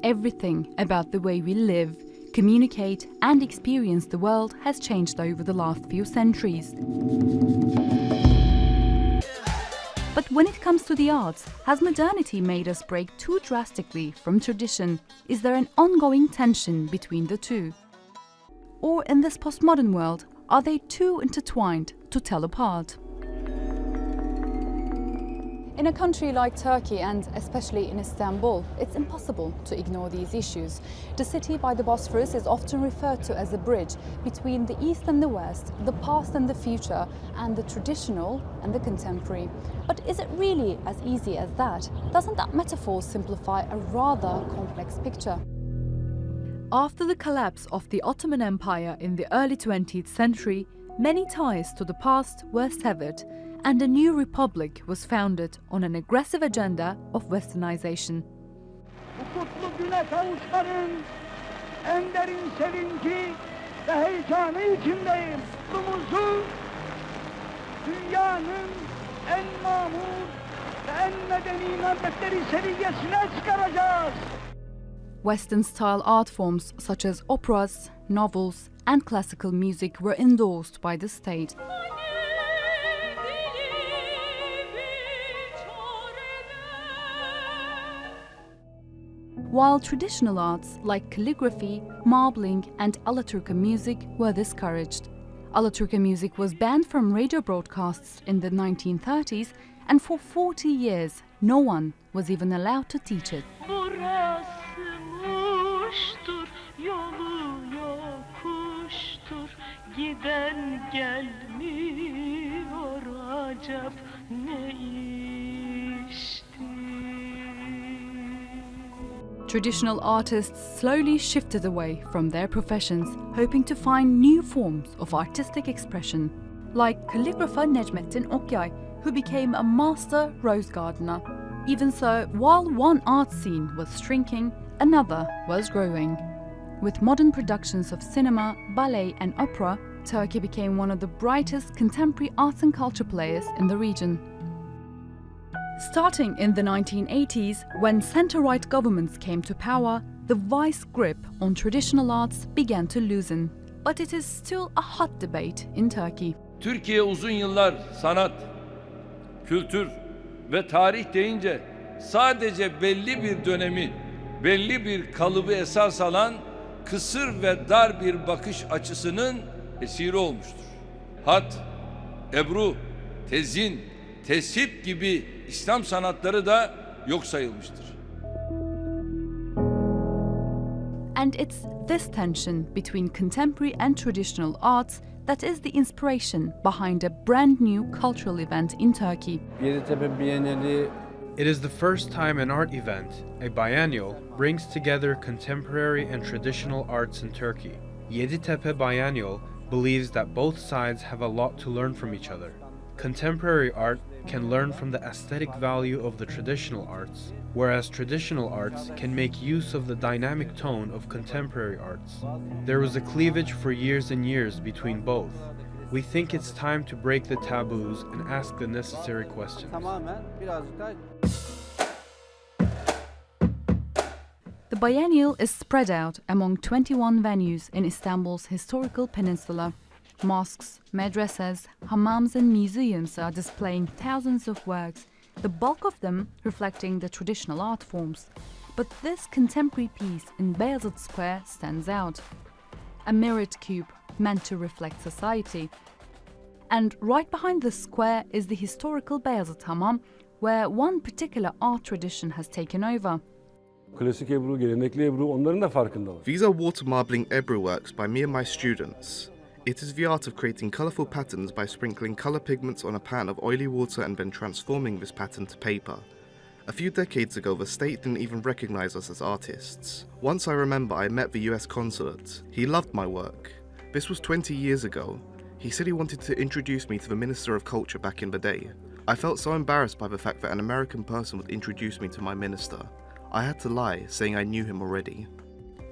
Everything about the way we live, communicate, and experience the world has changed over the last few centuries. But when it comes to the arts, has modernity made us break too drastically from tradition? Is there an ongoing tension between the two? Or in this postmodern world, are they too intertwined to tell apart? In a country like Turkey, and especially in Istanbul, it's impossible to ignore these issues. The city by the Bosphorus is often referred to as a bridge between the East and the West, the past and the future, and the traditional and the contemporary. But is it really as easy as that? Doesn't that metaphor simplify a rather complex picture? After the collapse of the Ottoman Empire in the early 20th century, many ties to the past were severed, and a new republic was founded on an aggressive agenda of westernization. Bu kutlu güne kavuşmanın en derin sevinci ve heyecanı içindeyim. Mutluluğumuzu dünyanın en mamur ve en medeni memleketleri seviyesine çıkaracağız. Western-style art forms such as operas, novels, and classical music were endorsed by the state. While traditional arts like calligraphy, marbling, and Alaturka music were discouraged. Alaturka music was banned from radio broadcasts in the 1930s, and for 40 years no one was even allowed to teach it. Giden gelmiyor acaba ne işti? Traditional artists slowly shifted away from their professions, hoping to find new forms of artistic expression, like calligrapher Necmettin Okyay, who became a master rose gardener. Even so, while one art scene was shrinking, another was growing. With modern productions of cinema, ballet, and opera, Turkey became one of the brightest contemporary arts and culture players in the region. Starting in the 1980s, when centre-right governments came to power, the vice grip on traditional arts began to loosen. But it is still a hot debate in Turkey. Türkiye uzun yıllar sanat, kültür ve tarih deyince sadece belli bir dönemi, belli bir kalıbı esas alan kısır ve dar bir bakış açısının esiri olmuştur. Hat, ebru, tezyin, tesip gibi İslam sanatları da yok sayılmıştır. And it's this tension between contemporary and traditional arts that is the inspiration behind a brand new cultural event in Turkey. Yeditepe Bienali. It is the first time an art event, a biennial, brings together contemporary and traditional arts in Turkey. Yeditepe Biennial believes that both sides have a lot to learn from each other. Contemporary art can learn from the aesthetic value of the traditional arts, whereas traditional arts can make use of the dynamic tone of contemporary arts. There was a cleavage for years and years between both. We think it's time to break the taboos and ask the necessary questions. The biennial is spread out among 21 venues in Istanbul's historical peninsula. Mosques, madrasas, hammams and museums are displaying thousands of works, the bulk of them reflecting the traditional art forms. But this contemporary piece in Beyazıt Square stands out. A mirrored cube meant to reflect society. And right behind the square is the historical Beyazıt Hamam, where one particular art tradition has taken over. Klasik Ebru, gelenekli Ebru, onların da farkındalar. These are water marbling Ebru works by me and my students. It is the art of creating colourful patterns by sprinkling colour pigments on a pan of oily water and then transforming this pattern to paper. A few decades ago, the state didn't even recognise us as artists. Once I remember I met the US consulate. He loved my work. This was 20 years ago. He said he wanted to introduce me to the Minister of Culture back in the day. I felt so embarrassed by the fact that an American person would introduce me to my minister. I had to lie, saying I knew him already.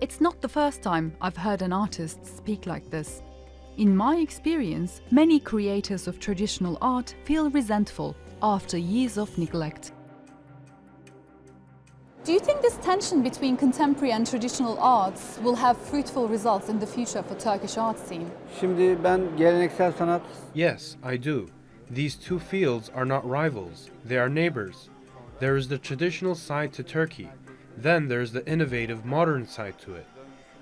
It's not the first time I've heard an artist speak like this. In my experience, many creators of traditional art feel resentful after years of neglect. Do you think this tension between contemporary and traditional arts will have fruitful results in the future for Turkish art scene? Şimdi ben geleneksel sanat, Yes, I do. These two fields are not rivals, they are neighbors. There is the traditional side to Turkey, then there's the innovative modern side to it.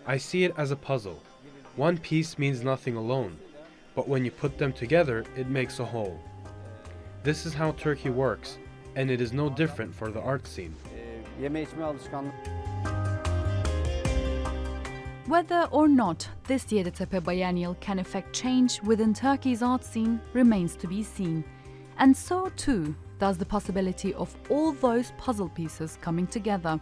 I see it as a puzzle. One piece means nothing alone, but when you put them together, it makes a whole. This is how Turkey works, and it is no different for the art scene. yeme içme alışkanlığı. Whether or not this Yeditepe Biennial can affect change within Turkey's art scene remains to be seen. And so too does the possibility of all those puzzle pieces coming together,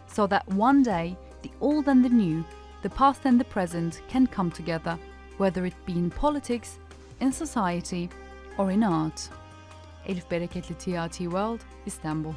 so that one day the old and the new, the past and the present can come together, whether it be in politics, in society or in art. Elif Bereketli, TRT World, İstanbul.